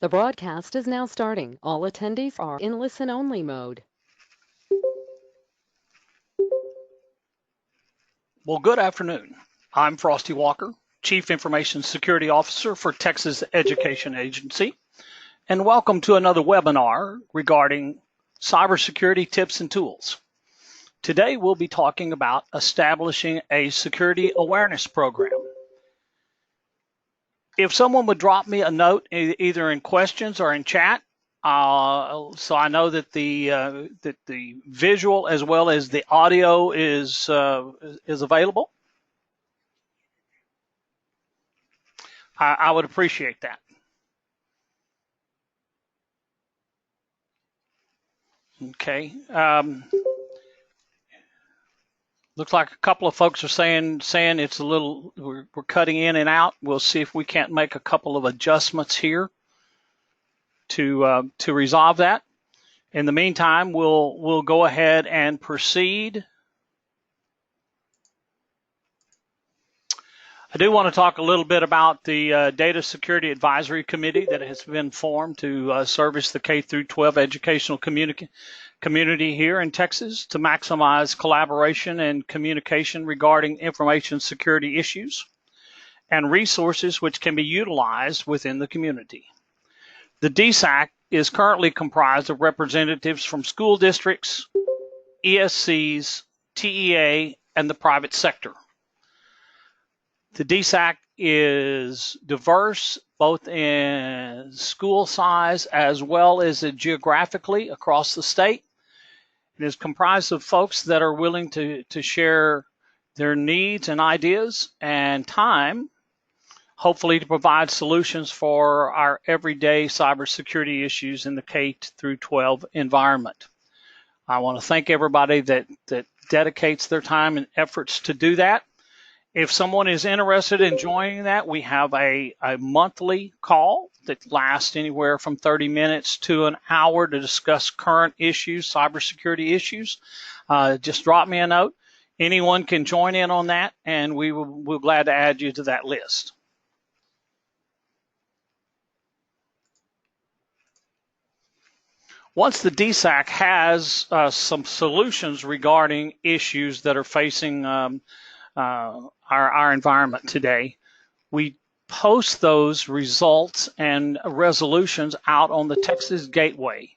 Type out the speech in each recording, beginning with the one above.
The broadcast is now starting. All attendees are in listen-only mode. Well, good afternoon. I'm Frosty Walker, Chief Information Security Officer for Texas Education Agency, and welcome to another webinar regarding cybersecurity tips and tools. Today, we'll be talking about establishing a security awareness program. If someone would drop me a note, either in questions or in chat, so I know that the visual as well as the audio is available, I would appreciate that. Okay. Looks like a couple of folks are saying it's a little, we're cutting in and out. We'll see if we can't make a couple of adjustments here to resolve that. In the meantime, we'll go ahead and proceed. I do want to talk a little bit about the Data Security Advisory Committee that has been formed to service the K-12 educational community here in Texas to maximize collaboration and communication regarding information security issues and resources which can be utilized within the community. The DSAC is currently comprised of representatives from school districts, ESCs, TEA, and the private sector. The DSAC is diverse both in school size as well as geographically across the state. It is comprised of folks that are willing to share their needs and ideas and time, hopefully to provide solutions for our everyday cybersecurity issues in the K-12 environment. I want to thank everybody that dedicates their time and efforts to do that. If someone is interested in joining that, we have a monthly call that lasts anywhere from 30 minutes to an hour to discuss current issues, cybersecurity issues. Just drop me a note. Anyone can join in on that, and we're glad to add you to that list. Once the DSAC has some solutions regarding issues that are facing our environment today, we post those results and resolutions out on the Texas Gateway.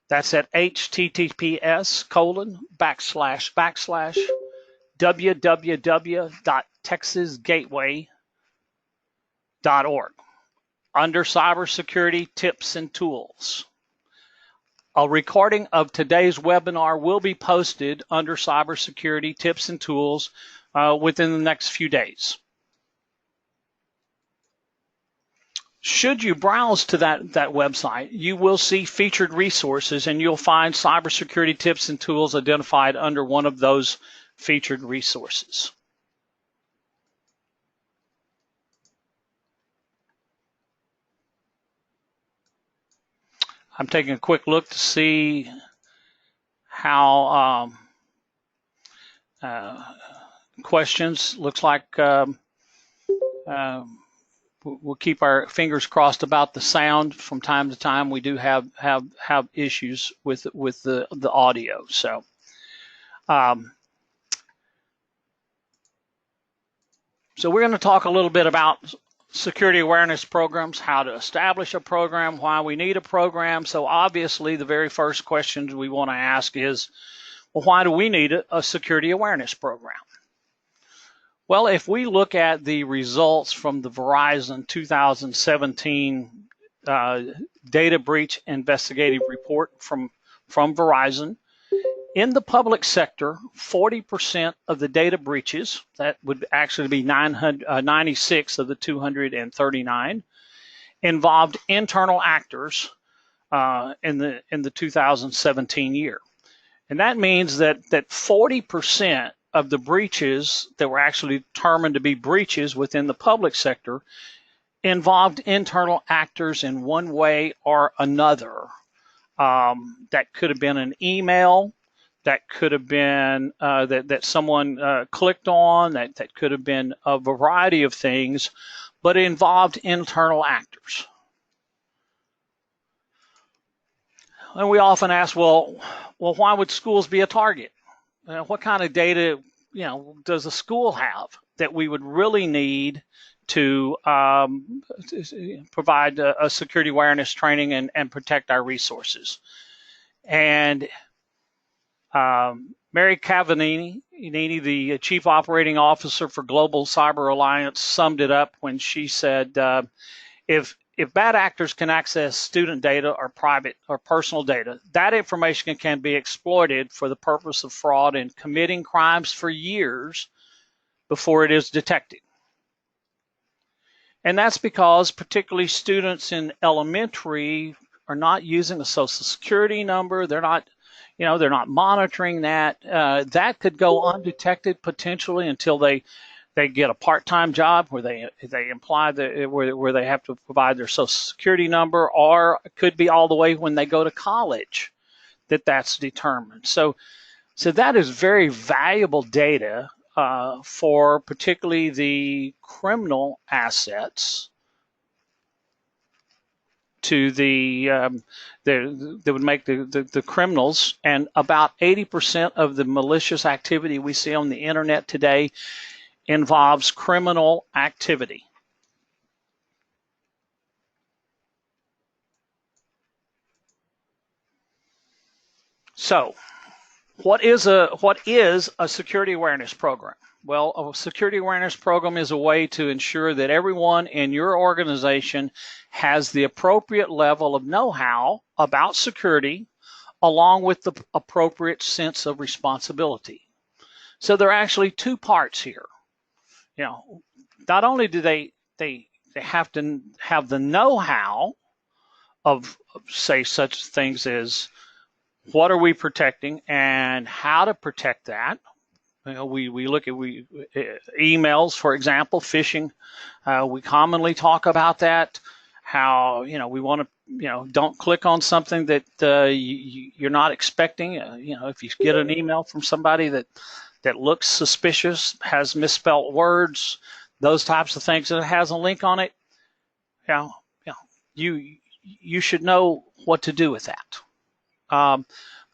That's at https://www.texasgateway.org under Cybersecurity Tips and Tools. A recording of today's webinar will be posted under Cybersecurity Tips and Tools within the next few days. Should you browse to that website, you will see featured resources, and you'll find cybersecurity tips and tools identified under one of those featured resources. I'm taking a quick look to see how questions. Looks like we'll keep our fingers crossed about the sound. From time to time, we do have issues with the audio. So, so we're going to talk a little bit about security awareness programs, how to establish a program, why we need a program. So obviously, the very first question we want to ask is, well, why do we need a security awareness program? Well, if we look at the results from the Verizon 2017 data breach investigative report from Verizon, in the public sector, 40% of the data breaches, that would actually be 96 of the 239, involved internal actors in the 2017 year. And that means that 40% of the breaches that were actually determined to be breaches within the public sector involved internal actors in one way or another. That could have been an email, that could have been that someone clicked on, that could have been a variety of things, but it involved internal actors. And we often ask, well, why would schools be a target? What kind of data, does a school have that we would really need to provide a security awareness training and protect our resources? And Mary Cavanini, the Chief Operating Officer for Global Cyber Alliance, summed it up when she said, if bad actors can access student data or private or personal data, that information can be exploited for the purpose of fraud and committing crimes for years before it is detected. And that's because particularly students in elementary are not using a social security number. They're not monitoring that. That could go undetected potentially until they get a part-time job where they imply that where they have to provide their social security number, or it could be all the way when they go to college that's determined. So that is very valuable data for particularly the criminal assets to that would make the criminals. And about 80% of the malicious activity we see on the internet today involves criminal activity. So, what is a security awareness program? Well, a security awareness program is a way to ensure that everyone in your organization has the appropriate level of know-how about security, along with the appropriate sense of responsibility. So there are actually two parts here. Not only do they have to have the know-how of, say, such things as what are we protecting and how to protect that. We look at emails, for example, phishing. We commonly talk about that. How we want to don't click on something that you're not expecting. If you get an email from somebody that looks suspicious, has misspelled words, those types of things, that has a link on it, you should know what to do with that.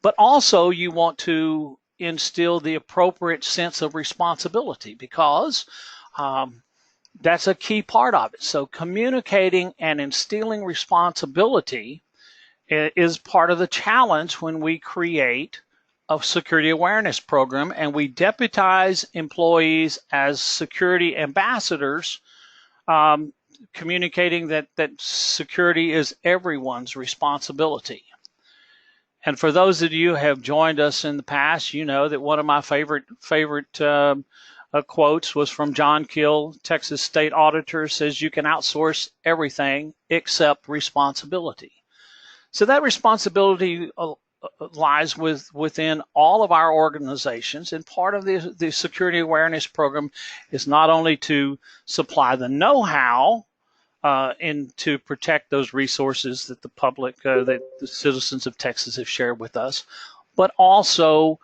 But also you want to instill the appropriate sense of responsibility, because that's a key part of it. So communicating and instilling responsibility is part of the challenge when we create a security awareness program and we deputize employees as security ambassadors, communicating that security is everyone's responsibility. And for those of you who have joined us in the past, you know that one of my favorite quotes was from John Kill, Texas State Auditor, says you can outsource everything except responsibility. So that responsibility lies within all of our organizations, and part of the security awareness program is not only to supply the know-how and to protect those resources that the public, that the citizens of Texas have shared with us, but also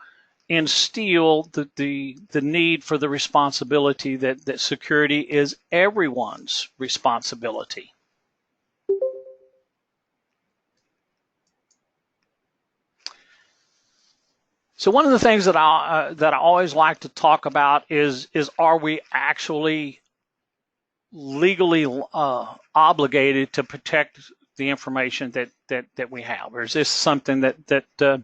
instill the need for the responsibility that security is everyone's responsibility. So one of the things that I always like to talk about is are we actually legally obligated to protect the information that we have, or is this something that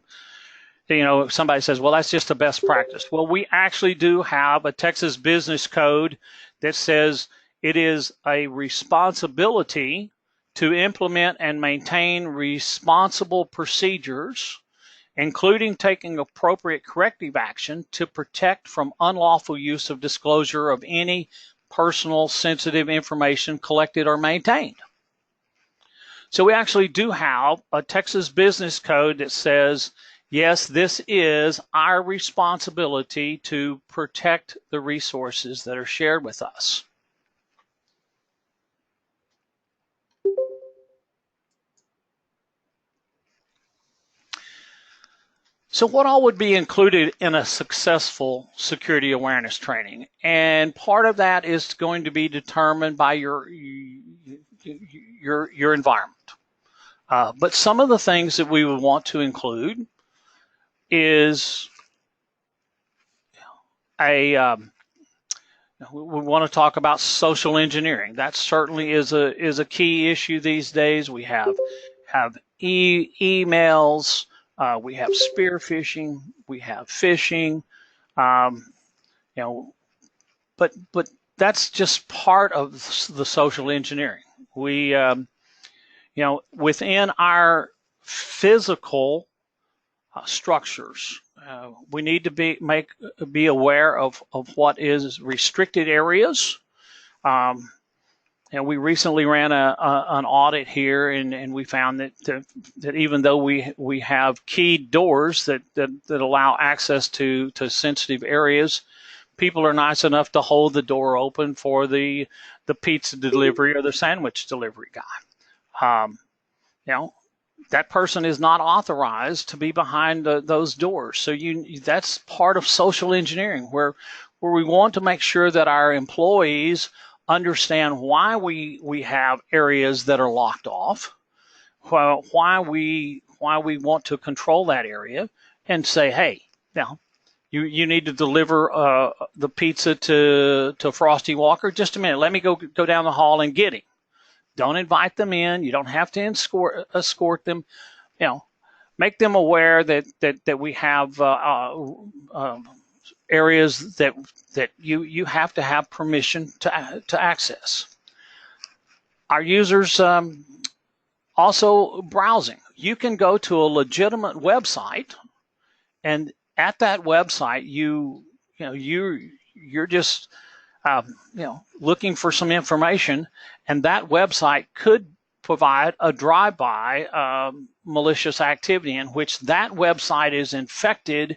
if somebody says, well, that's just a best practice? Well, we actually do have a Texas Business Code that says it is a responsibility to implement and maintain responsible procedures, including taking appropriate corrective action to protect from unlawful use of disclosure of any personal sensitive information collected or maintained. So we actually do have a Texas Business Code that says, yes, this is our responsibility to protect the resources that are shared with us. So what all would be included in a successful security awareness training? And part of that is going to be determined by your environment. But some of the things that we would want to include is we want to talk about social engineering. That certainly is a key issue these days. We have emails, we have spear phishing, we have phishing, um, you know, but that's just part of the social engineering. We within our physical structures, we need to be aware of what is restricted areas. And we recently ran an audit here, and we found that even though we have key doors that allow access to sensitive areas, people are nice enough to hold the door open for the pizza delivery or the sandwich delivery guy. You know, that person is not authorized to be behind those doors. So that's part of social engineering, where we want to make sure that our employees understand why we have areas that are locked off, why we want to control that area, and say, hey, now you need to deliver the pizza to Frosty Walker. Just a minute, let me go down the hall and get him. Don't invite them in. You don't have to escort them. Make them aware that we have areas that you have to have permission to access. Our users also browsing. You can go to a legitimate website, and at that website you're just looking for some information, and that website could provide a drive-by malicious activity in which that website is infected,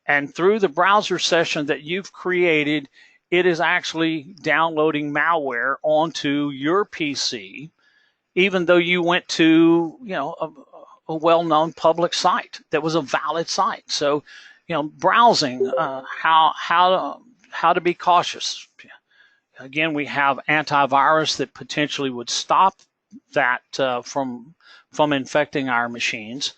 and through the browser session that you've created, it is actually downloading malware onto your PC, even though you went to a well-known public site that was a valid site. So browsing, how to be cautious. Again, we have antivirus that potentially would stop that from infecting our machines,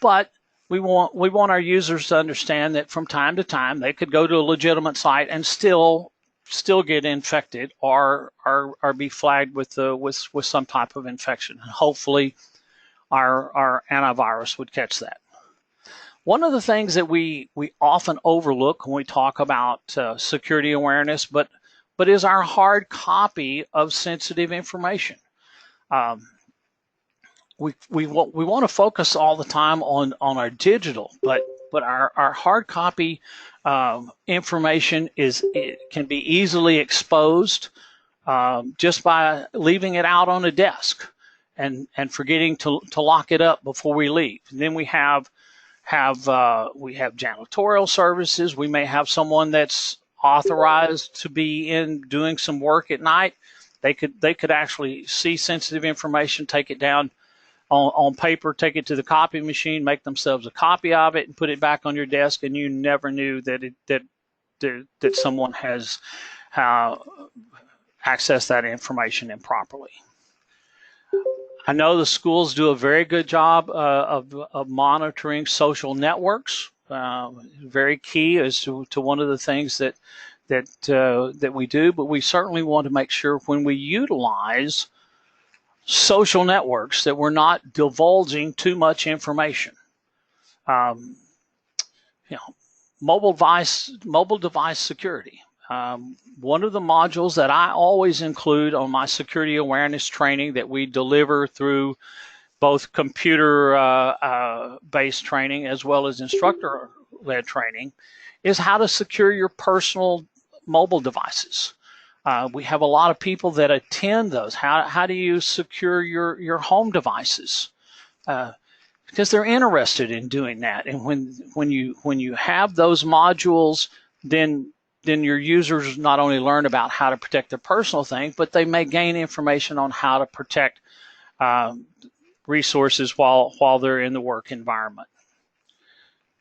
but we want our users to understand that from time to time they could go to a legitimate site and still get infected or be flagged with some type of infection. And hopefully our antivirus would catch that. One of the things that we often overlook when we talk about security awareness, but is our hard copy of sensitive information. We want to focus all the time on our digital, but our hard copy information can be easily exposed just by leaving it out on a desk and forgetting to lock it up before we leave. And then we have janitorial services. We may have someone that's authorized to be in doing some work at night. They could actually see sensitive information, take it down on paper, take it to the copy machine, make themselves a copy of it, and put it back on your desk, and you never knew that someone has accessed that information improperly. I know the schools do a very good job of monitoring social networks. Very key as to one of the things that we do, but we certainly want to make sure when we utilize social networks that we're not divulging too much information. Mobile device security. One of the modules that I always include on my security awareness training that we deliver through both computer-based training as well as instructor-led training is how to secure your personal mobile devices. We have a lot of people that attend those. How do you secure your home devices? Because they're interested in doing that. And when you have those modules, then your users not only learn about how to protect their personal things, but they may gain information on how to protect resources while they're in the work environment.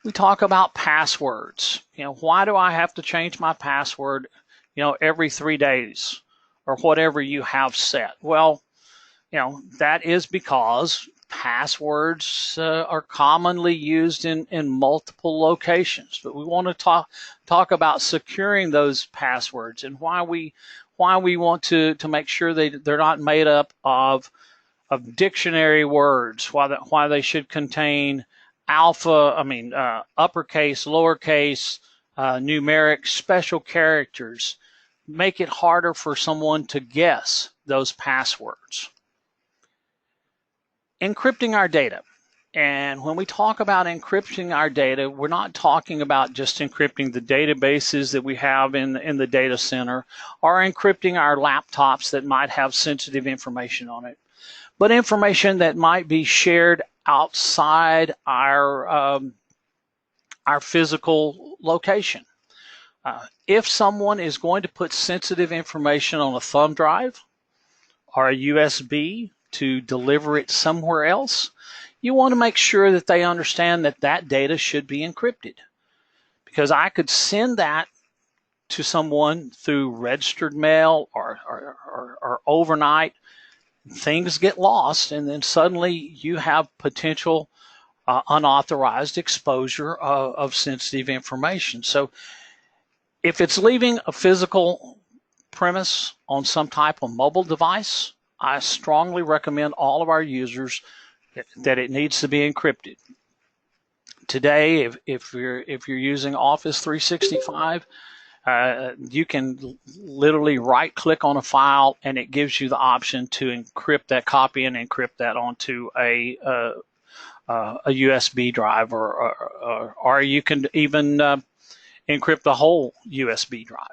We talk about passwords. Why do I have to change my password every 3 days or whatever you have set? Well, that is because passwords are commonly used in multiple locations, but we want to talk about securing those passwords and why we want to make sure they're not made up of dictionary words, why they should contain uppercase, lowercase, numeric, special characters, make it harder for someone to guess those passwords. Encrypting our data. And when we talk about encrypting our data, we're not talking about just encrypting the databases that we have in the data center or encrypting our laptops that might have sensitive information on it, but information that might be shared outside our physical location. If someone is going to put sensitive information on a thumb drive or a USB to deliver it somewhere else, you want to make sure that they understand that that data should be encrypted. Because I could send that to someone through registered mail or overnight. Things get lost, and then suddenly you have potential unauthorized exposure of sensitive information. So if it's leaving a physical premise on some type of mobile device, I strongly recommend all of our users that it needs to be encrypted. Today, if you're using Office 365, you can literally right-click on a file, and it gives you the option to encrypt that copy and encrypt that onto a USB drive, or you can even encrypt the whole USB drive.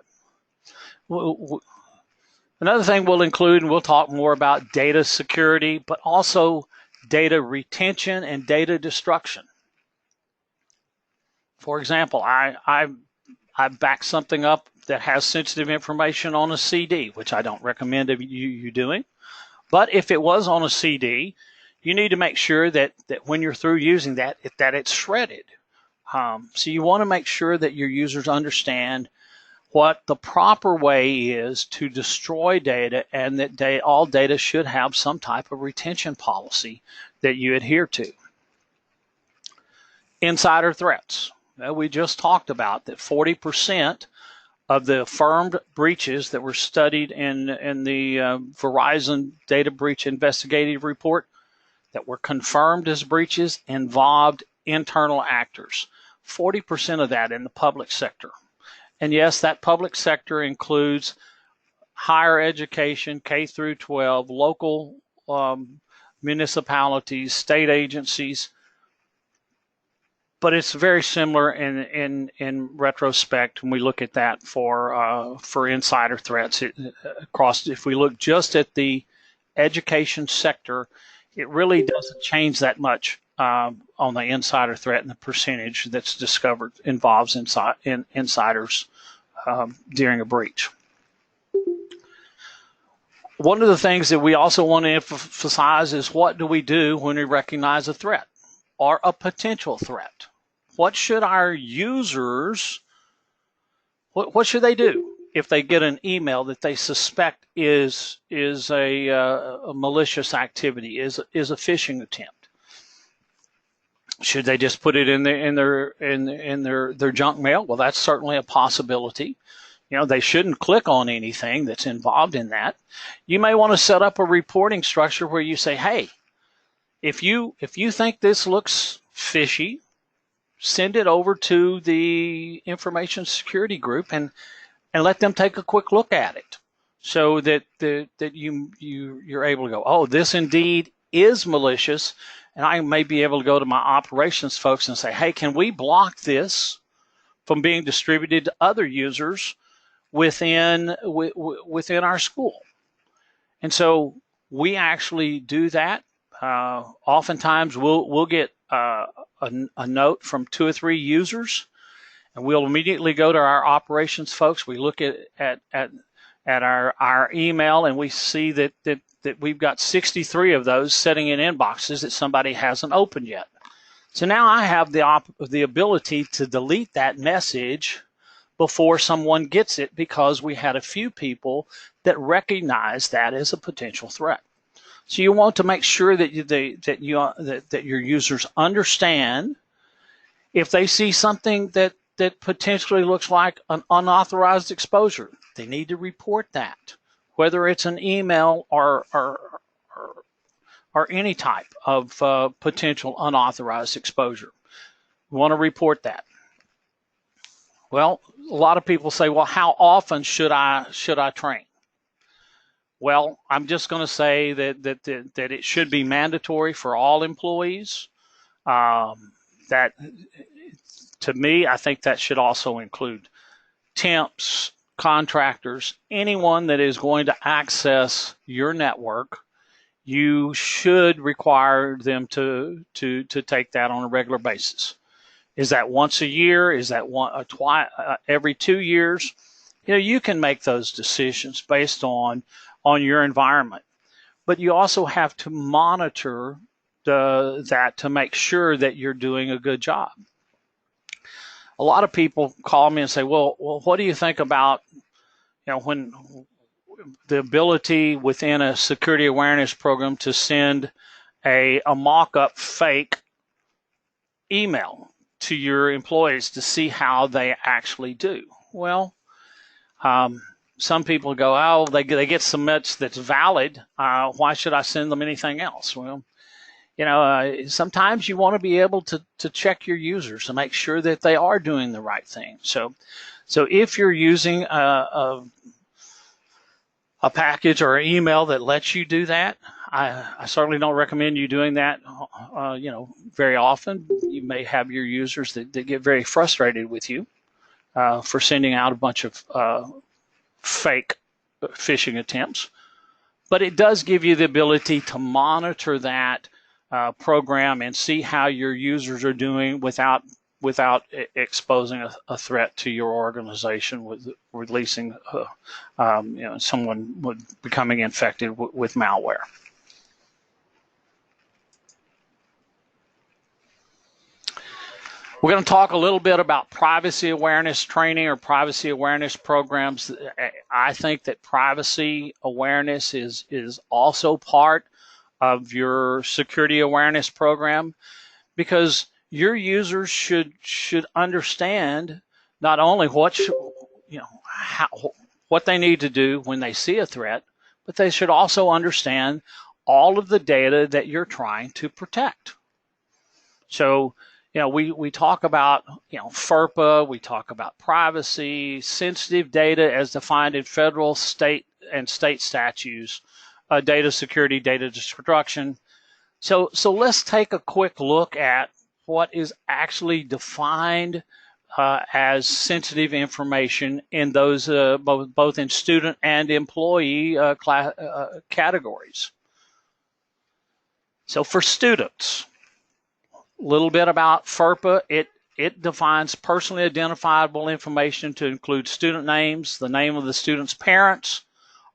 Another thing we'll include, and we'll talk more about data security, but also data retention and data destruction. For example, I back something up that has sensitive information on a CD, which I don't recommend you doing. But if it was on a CD, you need to make sure that when you're through using that it's shredded. So you want to make sure that your users understand what the proper way is to destroy data, and that all data should have some type of retention policy that you adhere to. Insider threats. We just talked about that 40% of the affirmed breaches that were studied in the Verizon data breach investigative report that were confirmed as breaches involved internal actors. 40% of that in the public sector. And yes, that public sector includes higher education, K through 12, local municipalities, state agencies. But it's very similar in retrospect when we look at that for insider threats across. If we look just at the education sector, it really doesn't change that much on the insider threat, and the percentage that's discovered involves insiders during a breach. One of the things that we also want to emphasize is, what do we do when we recognize a threat or a potential threat? What should our users, what should they do if they get an email that they suspect is a malicious activity, is a phishing attempt? Should they just put it in their junk mail? Well, that's certainly a possibility. They shouldn't click on anything that's involved in that. You may want to set up a reporting structure where you say, hey, if you think this looks fishy, send it over to the information security group and let them take a quick look at it, so that you're able to go, oh, this indeed is malicious. And I may be able to go to my operations folks and say, hey, can we block this from being distributed to other users within our school? And so we actually do that. Oftentimes we'll get a note from 2 or 3 users, and we'll immediately go to our operations folks. We look at our email, and we see that we've got 63 of those sitting in inboxes that somebody hasn't opened yet. So now I have the ability to delete that message before someone gets it, because we had a few people that recognized that as a potential threat. So you want to make sure that that your users understand if they see something that potentially looks like an unauthorized exposure, they need to report that, whether it's an email or any type of potential unauthorized exposure. You want to report that. Well, a lot of people say, well, how often should I train? Well, I'm just going to say that it should be mandatory for all employees. That, to me, I think that should also include temps, contractors, anyone that is going to access your network. You should require them to take that on a regular basis. Is that once a year? Is that every 2 years? You can make those decisions based on your environment, but you also have to monitor that to make sure that you're doing a good job. A lot of people call me and say, well, what do you think about, when the ability within a security awareness program to send a mock-up fake email to your employees to see how they actually do? Well, some people go, oh, they get so much that's valid. Why should I send them anything else? Well, sometimes you want to be able to check your users to make sure that they are doing the right thing. So if you're using a package or an email that lets you do that, I certainly don't recommend you doing that, very often. You may have your users that get very frustrated with you for sending out a bunch of fake phishing attempts. But it does give you the ability to monitor that program and see how your users are doing without exposing a threat to your organization with releasing someone becoming infected with malware. We're going to talk a little bit about privacy awareness training or privacy awareness programs. I think that privacy awareness is also part of your security awareness program, because your users should understand not only what they need to do when they see a threat, but they should also understand all of the data that you're trying to protect. So, we talk about, FERPA, we talk about privacy, sensitive data as defined in federal, state, and state statutes, data security, data destruction. So let's take a quick look at what is actually defined as sensitive information in those both in student and employee categories. So for students, a little bit about FERPA. It defines personally identifiable information to include student names, the name of the student's parents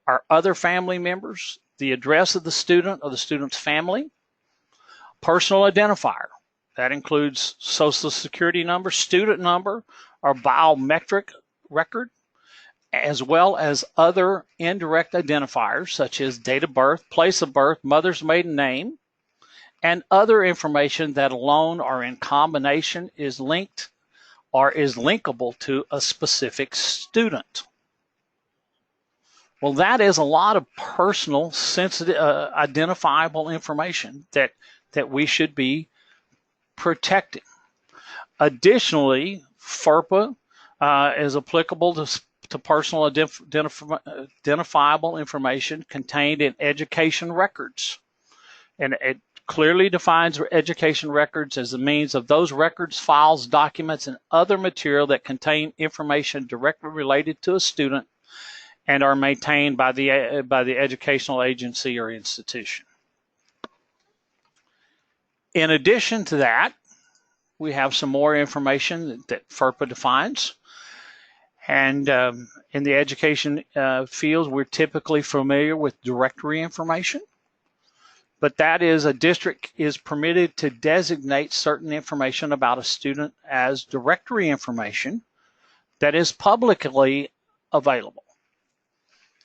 or other family members, the address of the student or the student's family, personal identifier. That includes social security number, student number, or biometric record, as well as other indirect identifiers such as date of birth, place of birth, mother's maiden name, and other information that alone or in combination is linked or is linkable to a specific student. Well, that is a lot of personal, sensitive, identifiable information that we should be protecting. Additionally, FERPA is applicable to personal identifiable information contained in education records. And it clearly defines education records as the means of those records, files, documents, and other material that contain information directly related to a student and are maintained by the educational agency or institution. In addition to that, we have some more information that FERPA defines. And in the education field, we're typically familiar with directory information. But that is, a district is permitted to designate certain information about a student as directory information that is publicly available.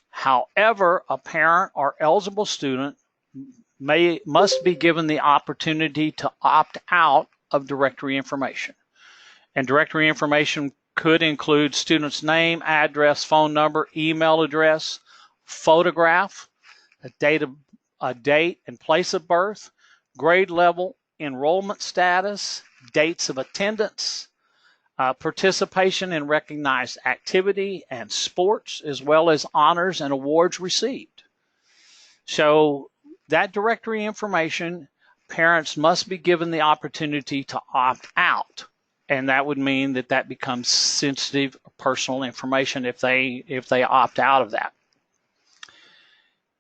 However, a parent or eligible student must be given the opportunity to opt out of directory information. And directory information could include student's name, address, phone number, email address, photograph, a date and place of birth, grade level, enrollment status, dates of attendance, participation in recognized activity and sports, as well as honors and awards received. So that directory information, parents must be given the opportunity to opt out. And that would mean that that becomes sensitive personal information if they opt out of that.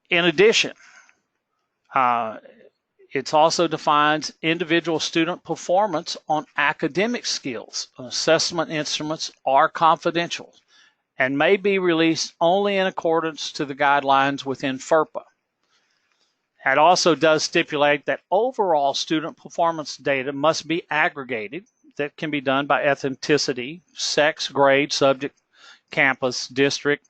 In addition, it also defines individual student performance on academic skills. Assessment instruments are confidential and may be released only in accordance to the guidelines within FERPA. It also does stipulate that overall student performance data must be aggregated. That can be done by ethnicity, sex, grade, subject, campus, district,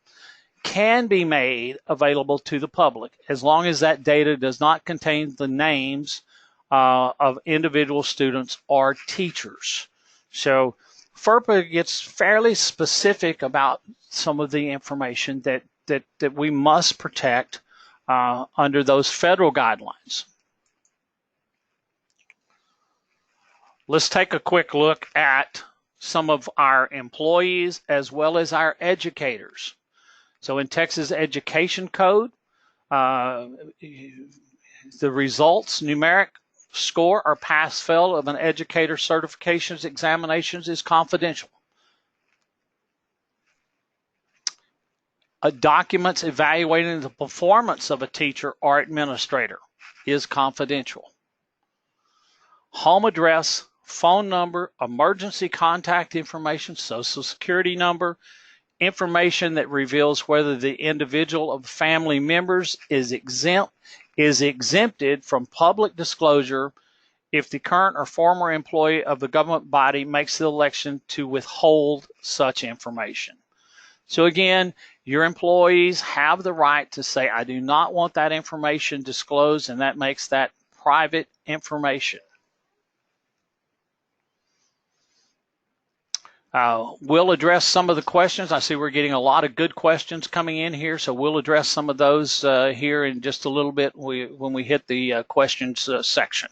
can be made available to the public as long as that data does not contain the names of individual students or teachers. So FERPA gets fairly specific about some of the information that we must protect under those federal guidelines. Let's take a quick look at some of our employees as well as our educators. So in Texas Education Code, the results, numeric score or pass-fail of an educator certifications examinations is confidential. Documents evaluating the performance of a teacher or administrator is confidential. Home address, phone number, emergency contact information, social security number, information that reveals whether the individual of family members is exempted from public disclosure if the current or former employee of the government body makes the election to withhold such information. So again, your employees have the right to say, I do not want that information disclosed, and that makes that private information. We'll address some of the questions. I see we're getting a lot of good questions coming in here, so we'll address some of those here in just a little bit when we hit the questions section.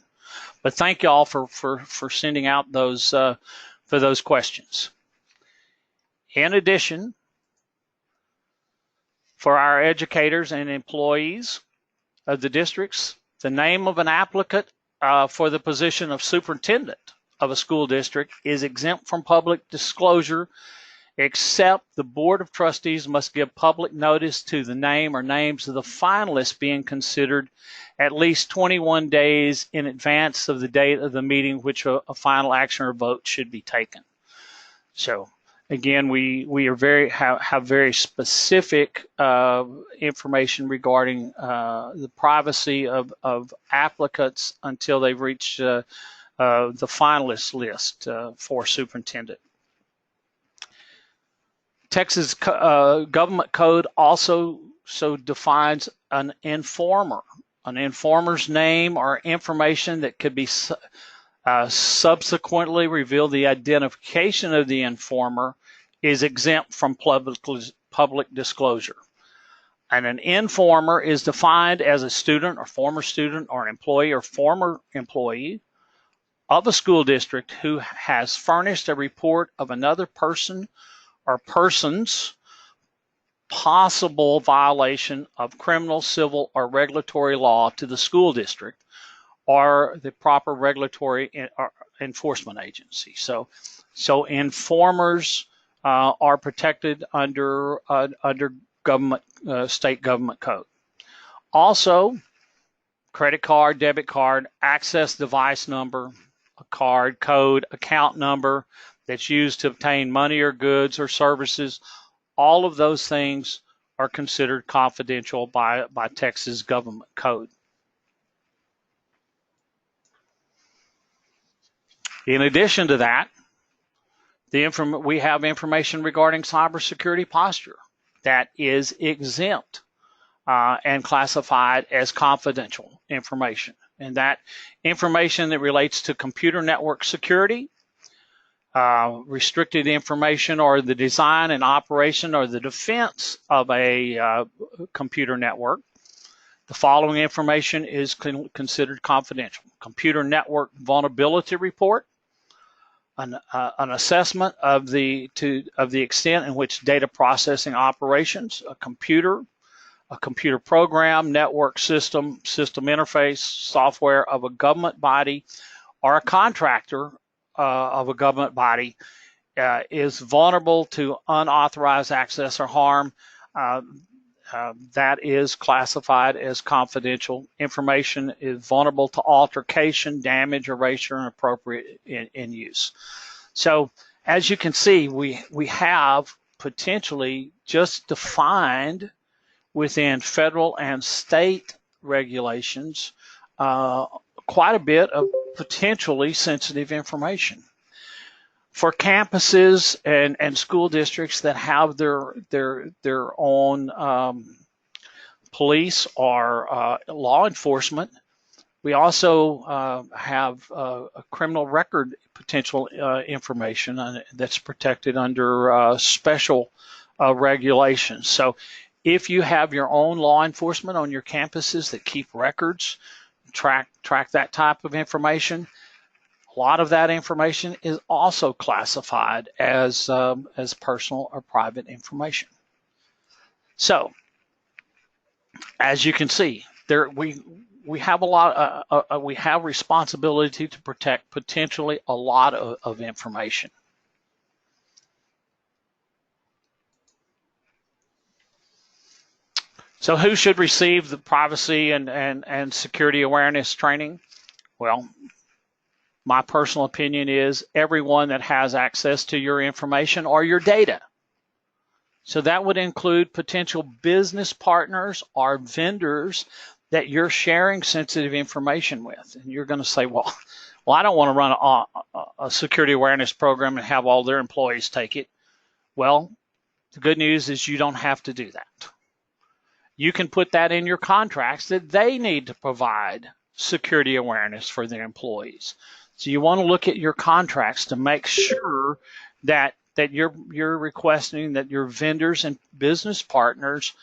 But thank you all for sending out those for those questions. In addition, for our educators and employees of the districts, the name of an applicant for the position of superintendent of a school district is exempt from public disclosure, except the Board of Trustees must give public notice to the name or names of the finalists being considered at least 21 days in advance of the date of the meeting which a final action or vote should be taken. So again, we are have very specific information regarding the privacy of applicants until they've reached the finalist list for superintendent. Texas Government Code also defines an informer. An informer's name or information that could be subsequently reveal the identification of the informer is exempt from public disclosure. And an informer is defined as a student or former student or employee or former employee of a school district who has furnished a report of another person or persons possible violation of criminal, civil, or regulatory law to the school district or the proper regulatory enforcement agency. So informers are protected under government state government code. Also, credit card, debit card, access device number, a card, code, account number that's used to obtain money or goods or services, all of those things are considered confidential by Texas government code. In addition to that, we have information regarding cybersecurity posture that is exempt and classified as confidential information. And that information that relates to computer network security, restricted information, or the design and operation or the defense of a computer network. The following information is considered confidential: computer network vulnerability report, an assessment of the extent in which data processing operations, a computer program, network system interface, software of a government body or a contractor of a government body is vulnerable to unauthorized access or harm. That is classified as confidential. Information is vulnerable to altercation, damage, erasure, and appropriate in use. So as you can see, we have potentially just defined within federal and state regulations quite a bit of potentially sensitive information. For campuses and school districts that have their own police or law enforcement, we also have a criminal record potential information that's protected under special regulations. So if you have your own law enforcement on your campuses that keep records, track that type of information, a lot of that information is also classified as personal or private information. So, as you can see, we have a lot. We have responsibility to protect potentially a lot of information. So, who should receive the privacy and security awareness training? Well, my personal opinion is everyone that has access to your information or your data. So that would include potential business partners or vendors that you're sharing sensitive information with. And you're going to say, well, I don't want to run a security awareness program and have all their employees take it. Well, the good news is you don't have to do that. You can put that in your contracts that they need to provide security awareness for their employees. So you want to look at your contracts to make sure that you're requesting that your vendors and business partners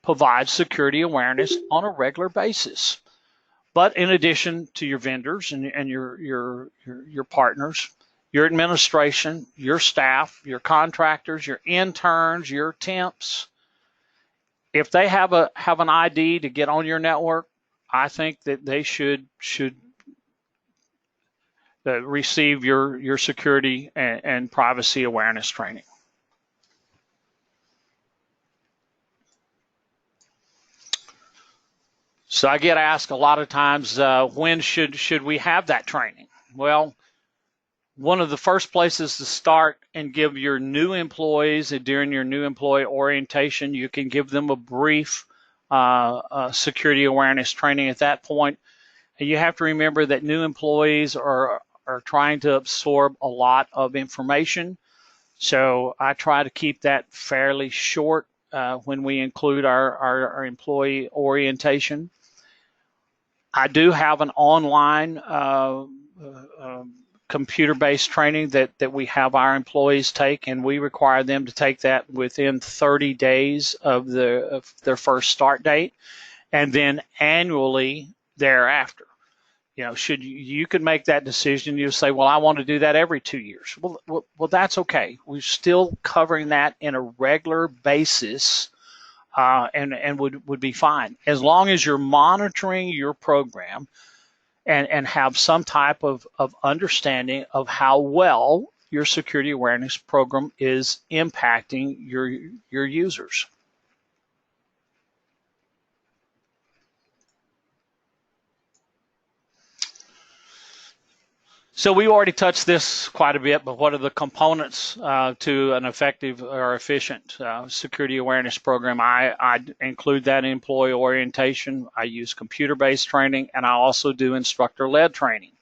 provide security awareness on a regular basis. But in addition to your vendors and your partners, your administration, your staff, your contractors, your interns, your temps, if they have an ID to get on your network, I think that they should receive your security and privacy awareness training. So I get asked a lot of times, when should we have that training? Well, one of the first places to start and give your new employees during your new employee orientation, you can give them a brief security awareness training at that point. And you have to remember that new employees are trying to absorb a lot of information. So I try to keep that fairly short when we include our employee orientation. I do have an online computer-based training that we have our employees take, and we require them to take that within 30 days of their first start date, and then annually thereafter. You know, you could make that decision. You say, well, I want to do that every 2 years. Well, that's okay. We're still covering that in a regular basis, and would be fine as long as you're monitoring your program and have some type of understanding of how well your security awareness program is impacting your users. So we already touched this quite a bit, but what are the components to an effective or efficient security awareness program? I include that in employee orientation. I use computer-based training, and I also do instructor-led training.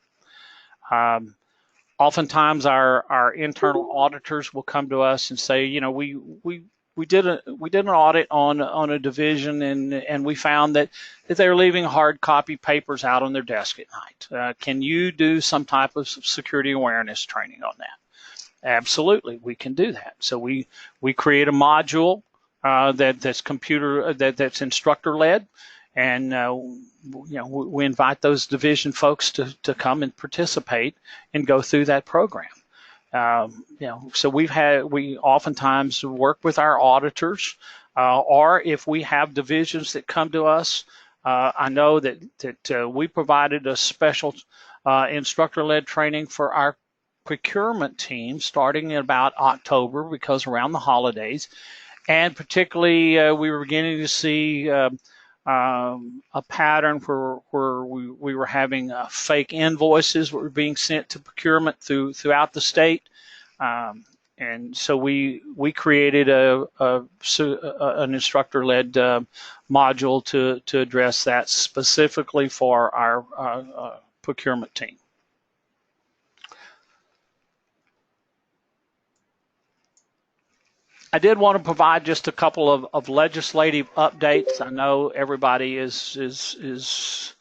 Oftentimes our internal auditors will come to us and say, you know, we we did an audit on a division, and we found that they're leaving hard copy papers out on their desk at night. Can you do some type of security awareness training on that? Absolutely, we can do that. So we create a module that's instructor led, and we invite those division folks to come and participate and go through that program. So we oftentimes work with our auditors, or if we have divisions that come to us. I know that we provided a special instructor-led training for our procurement team starting in about October, because around the holidays, and particularly we were beginning to see a pattern where we were having fake invoices that were being sent to procurement throughout the state, and so we created an instructor-led module to address that specifically for our procurement team. I did want to provide just a couple of legislative updates. I know everybody is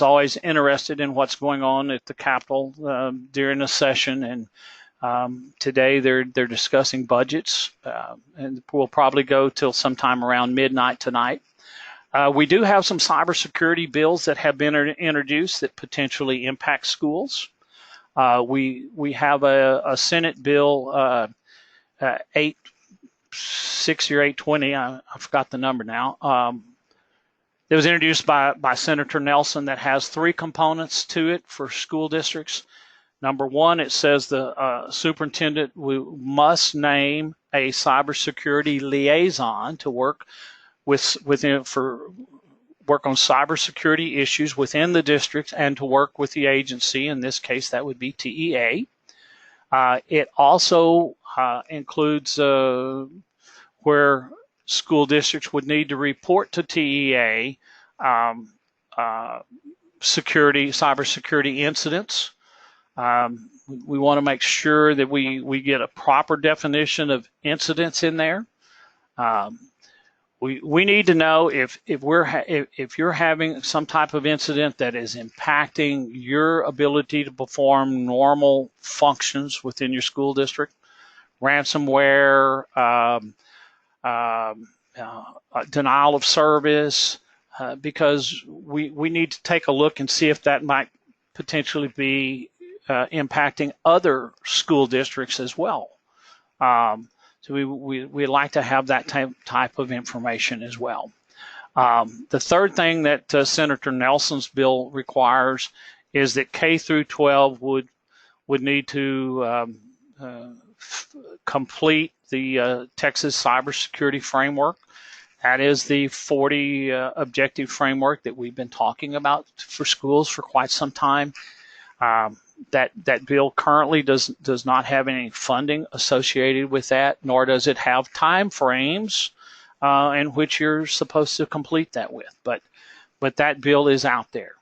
always interested in what's going on at the Capitol during the session, and today they're discussing budgets, and we'll probably go till sometime around midnight tonight. We do have some cybersecurity bills that have been introduced that potentially impact schools. We have a Senate bill 860 or 820, I forgot the number now. It was introduced by Senator Nelson that has three components to it for school districts. Number one, it says the superintendent must name a cybersecurity liaison to work work on cybersecurity issues within the district and to work with the agency. In this case, that would be TEA. It also includes where school districts would need to report to TEA cybersecurity incidents. We want to make sure that we get a proper definition of incidents in there. We need to know if you're having some type of incident that is impacting your ability to perform normal functions within your school district, ransomware, denial of service, because we need to take a look and see if that might potentially be impacting other school districts as well. So we like to have that type of information as well. The third thing that Senator Nelson's bill requires is that K through 12 would need to complete the Texas Cybersecurity Framework. That is the 40 objective framework that we've been talking about for schools for quite some time. That bill currently does not have any funding associated with that, nor does it have time frames in which you're supposed to complete that with. But that bill is out there.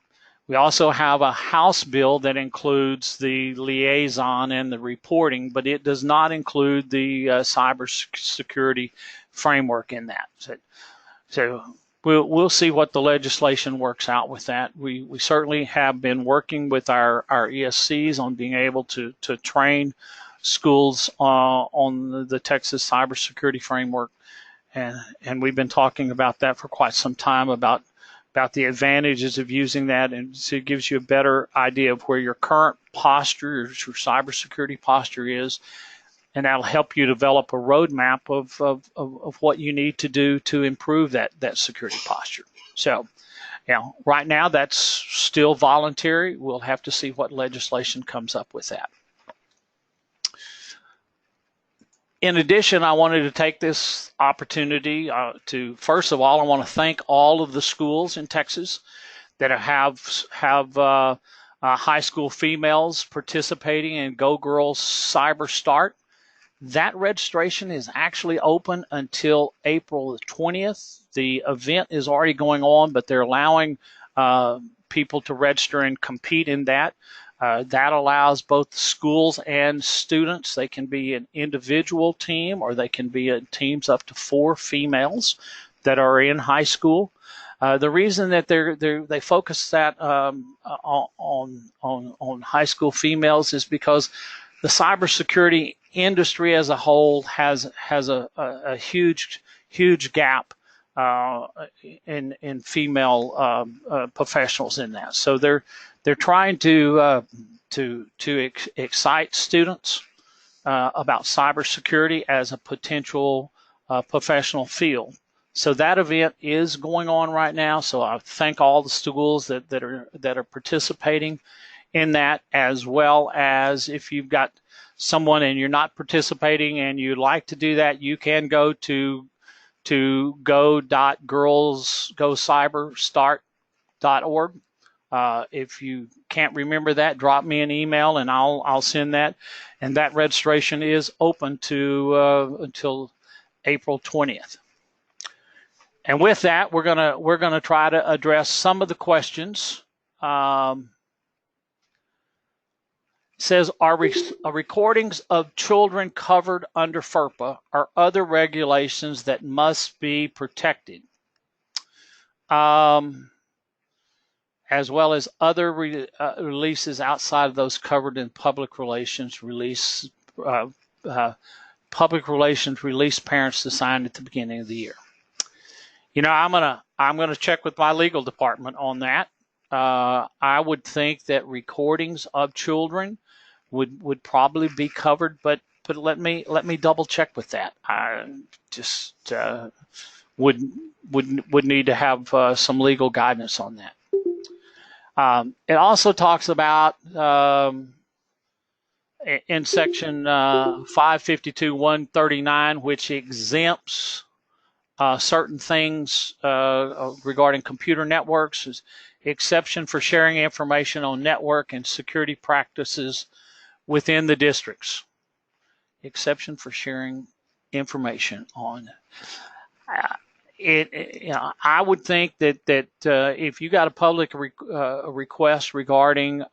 We also have a House bill that includes the liaison and the reporting, but it does not include the cybersecurity framework in that. So we'll see what the legislation works out with that. We certainly have been working with our ESCs on being able to train schools on the Texas cybersecurity framework, and we've been talking about that for quite some time about the advantages of using that, and so it gives you a better idea of where your current posture, your cybersecurity posture is, and that'll help you develop a roadmap of what you need to do to improve that security posture. So, right now that's still voluntary. We'll have to see what legislation comes up with that. In addition, I wanted to take this opportunity to, first of all, I want to thank all of the schools in Texas that have high school females participating in Go Girls Cyber Start. That registration is actually open until April the 20th. The event is already going on, but they're allowing people to register and compete in that. That allows both schools and students. They can be an individual team, or they can be teams up to 4 females that are in high school. The reason that they focus that on high school females is because the cybersecurity industry as a whole has a huge gap in female professionals in that. So they're trying to excite students about cybersecurity as a potential professional field. So that event is going on right now. So I thank all the schools that are participating in that, as well as if you've got someone and you're not participating and you'd like to do that, you can go to go.girlsgocyberstart.org. If you can't remember that, drop me an email and I'll send that. And that registration is open to until April 20th. And with that, we're gonna try to address some of the questions. It says, are recordings of children covered under FERPA or other regulations that must be protected, as well as other releases outside of those covered in public relations release parents to sign at the beginning of the year? You know, I'm gonna check with my legal department on that. I would think that recordings of children would probably be covered, but let me double check with that. I just would need to have some legal guidance on that. It also talks about in section 552.139, which exempts certain things regarding computer networks, is exception for sharing information on network and security practices within the districts. Exception for sharing information on it. You know, I would think that if you got a public request regarding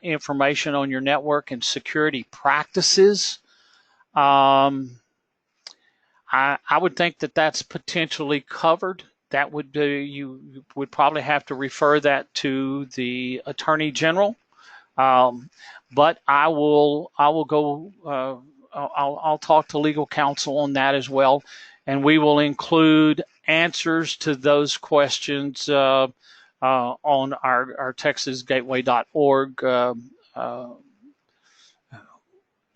information on your network and security practices, I would think that that's potentially covered. That would you would probably have to refer that to the Attorney General. But I will go. I'll talk to legal counsel on that as well, and we will include answers to those questions on our TexasGateway.org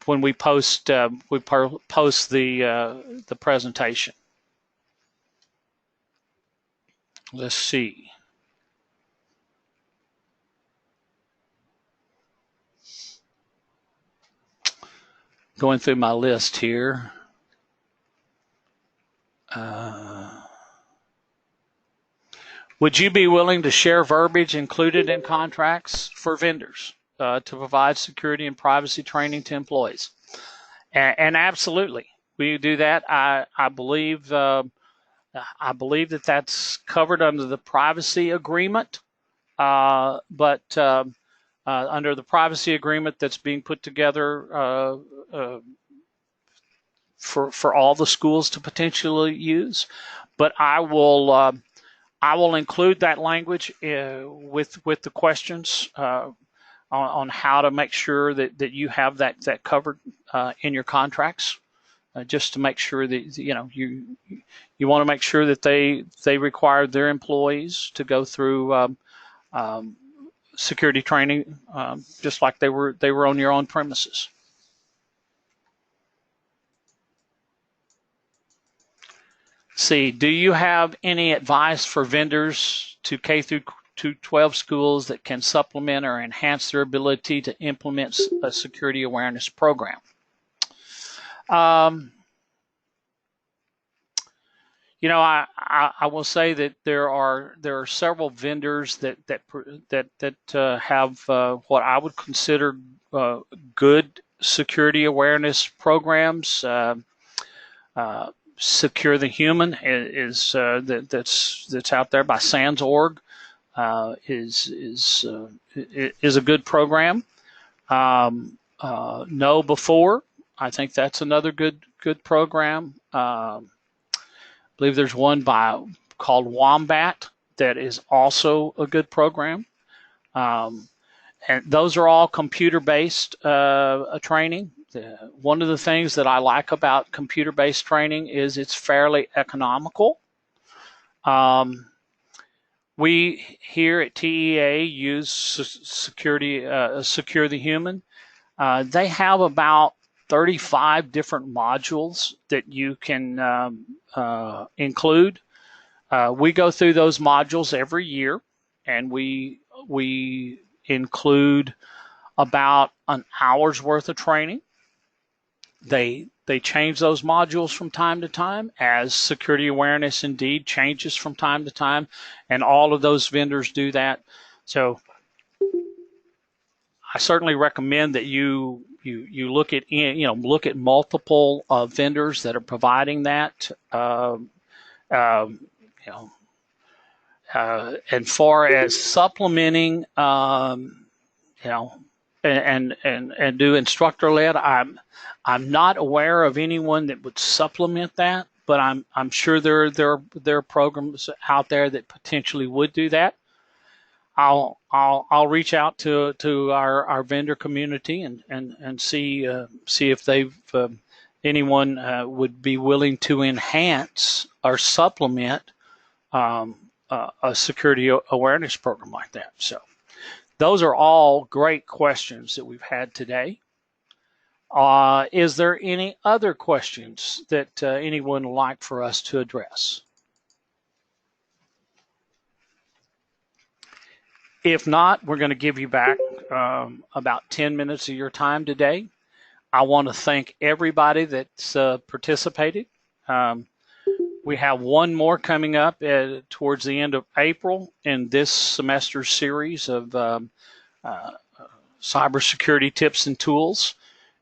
when we post the presentation. Let's see. Going through my list here. Would you be willing to share verbiage included in contracts for vendors to provide security and privacy training to employees? And absolutely, we do that. I believe that that's covered under the privacy agreement, but under the privacy agreement that's being put together for all the schools to potentially use. But I will include that language with the questions on how to make sure that you have that covered in your contracts, just to make sure that you want to make sure that they require their employees to go through security training, just like they were on your own premises. See, do you have any advice for vendors to K through 12 schools that can supplement or enhance their ability to implement a security awareness program? You know, I will say that there are several vendors that have what I would consider good security awareness programs. Secure the Human is that's out there by SANS.org is a good program. Know Before. I think that's another good program. I believe there's one called Wombat that is also a good program. And those are all computer-based training. One of the things that I like about computer-based training is it's fairly economical. We here at TEA use Secure the Human. They have about 35 different modules that you can include. We go through those modules every year, and we include about an hour's worth of training. They change those modules from time to time as security awareness indeed changes from time to time, and all of those vendors do that. So I certainly recommend that you look at multiple vendors that are providing that. And far as supplementing, and do instructor led, I'm not aware of anyone that would supplement that, but I'm sure there are programs out there that potentially would do that. I'll reach out to our vendor community and see if they've anyone would be willing to enhance or supplement a security awareness program like that. So those are all great questions that we've had today. Is there any other questions that anyone would like for us to address? If not, we're going to give you back about 10 minutes of your time today. I want to thank everybody that's participated. We have one more coming up towards the end of April in this semester's series of cybersecurity tips and tools,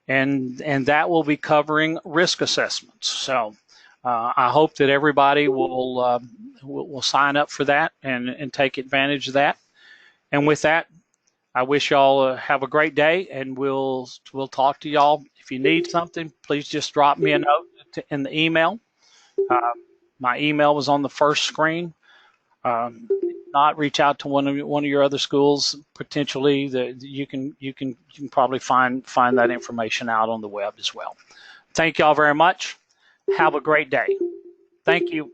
and that will be covering risk assessments. So I hope that everybody will sign up for that and take advantage of that. And with that, I wish y'all have a great day, and we'll talk to y'all. If you need something, please just drop me a note in the email. My email was on the first screen. Not reach out to one of your other schools potentially. You can probably find that information out on the web as well. Thank y'all very much. Have a great day. Thank you.